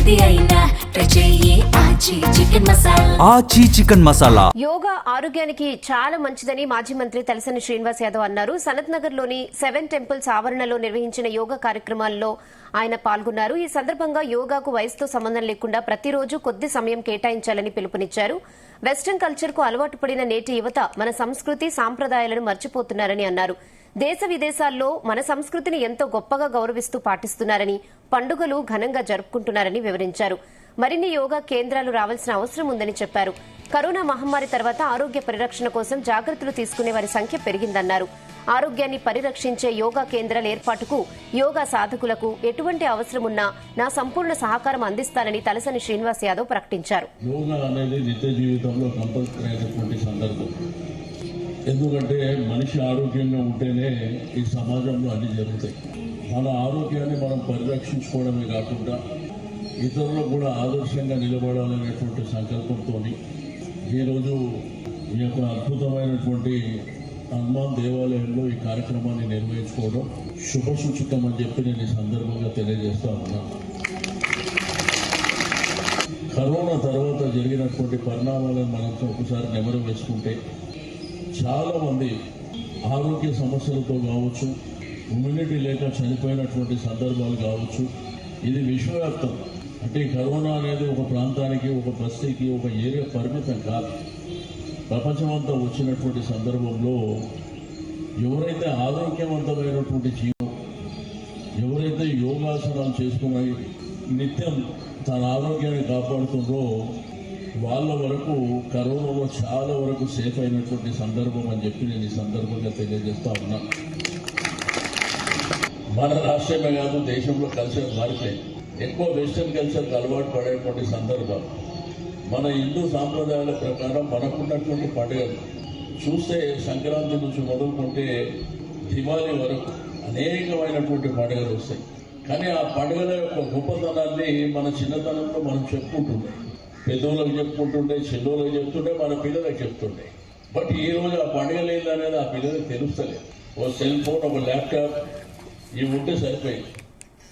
ఏది అయినా ఆచి చికెన్ మసాలా. యోగా ఆరోగ్యానికి చాలా మంచిదని మాజీ మంత్రి తలసాని శ్రీనివాస్ యాదవ్ అన్నారు. సనత్ నగర్ లోని 7 టెంపుల్స్ ఆవరణలో నిర్వహించిన యోగా కార్యక్రమాల్లో ఆయన పాల్గొన్నారు. ఈ సందర్భంగా యోగాకు వయసుతో సంబంధం లేకుండా ప్రతిరోజు కొద్ది సమయం కేటాయించాలని పిలుపునిచ్చారు. వెస్టర్న్ కల్చర్ కు అలవాటు పడిన నేటి యువత మన సంస్కృతి సాంప్రదాయాలను మర్చిపోతున్నారని అన్నారు. దేశ విదేశాల్లో మన సంస్కృతిని ఎంతో గొప్పగా గౌరవిస్తూ పాటిస్తున్నారని, పండుగలు ఘనంగా జరుపుకుంటున్నారని వివరించారు. మరిన్ని యోగా కేంద్రాలు రావాల్సిన అవసరం ఉందని చెప్పారు. కరోనా మహమ్మారి తర్వాత ఆరోగ్య పరిరక్షణ కోసం జాగ్రత్తలు తీసుకునే వారి సంఖ్య పెరిగిందన్నారు. ఆరోగ్యాన్ని పరిరక్షించే యోగా కేంద్రాల ఏర్పాటుకు యోగా సాధకులకు ఎటువంటి అవసరం ఉన్నా నా సంపూర్ణ సహకారం అందిస్తానని తలసాని శ్రీనివాస్ యాదవ్ ప్రకటించారు. ఎందుకంటే మనిషి ఆరోగ్యంగా ఉంటేనే ఈ సమాజంలో అన్ని జరుగుతాయి. మన ఆరోగ్యాన్ని మనం పరిరక్షించుకోవడమే కాకుండా ఇతరులకు కూడా ఆదర్శంగా నిలబడాలనేటువంటి సంకల్పంతో ఈరోజు ఈ యొక్క అద్భుతమైనటువంటి హనుమాన్ దేవాలయంలో ఈ కార్యక్రమాన్ని నిర్వహించుకోవడం శుభసూచకం అని చెప్పి నేను ఈ సందర్భంగా తెలియజేస్తా ఉన్నాను. కరోనా తర్వాత జరిగినటువంటి పరిణామాలను మనం ఒకసారి నెమరు వేసుకుంటే చాలా మంది ఆరోగ్య సమస్యలతో కావచ్చు, ఇమ్యూనిటీ లేక చనిపోయినటువంటి సందర్భాలు కావచ్చు. ఇది విశ్వవ్యాప్తం. అంటే కరోనా అనేది ఒక ప్రాంతానికి, ఒక బస్తీకి, ఒక ఏరియా పరిమితం కాదు. ప్రపంచమంతా వచ్చినటువంటి సందర్భంలో ఎవరైతే ఆరోగ్యవంతమైనటువంటి జీవం, ఎవరైతే యోగాసనాలు చేసుకుని నిత్యం తన ఆరోగ్యాన్ని కాపాడుతుందో వాళ్ళ వరకు కరోనాలో చాలా వరకు సేఫ్ అయినటువంటి సందర్భం అని చెప్పి నేను ఈ సందర్భంగా తెలియజేస్తా ఉన్నా. మన రాష్ట్రమే కాదు, దేశంలో కల్చర్ మారిపోయింది. ఎక్కువ వెస్టర్న్ కల్చర్కి అలవాటు పడేటువంటి సందర్భం. మన హిందూ సాంప్రదాయాల ప్రకారం మనకున్నటువంటి పండుగలు చూస్తే సంక్రాంతి నుంచి మొదలుకుంటే దివాళీ వరకు అనేకమైనటువంటి పండుగలు వస్తాయి. కానీ ఆ పండుగల యొక్క గొప్పతనాన్ని మన చిన్నతనంలో మనం చెప్పుకుంటున్నాం. పెద్దోళ్ళకి చెప్పుకుంటుండే, చిన్నోళ్ళకి చెప్తుండే, మన పిల్లలకు చెప్తుండే. బట్ ఈ రోజు ఆ పండుగ లేదనేది ఆ పిల్లలకు తెలుస్తలేదు. ఓ సెల్ ఫోన్, ఒక ల్యాప్టాప్ ఇవి ఉంటే సరిపోయింది.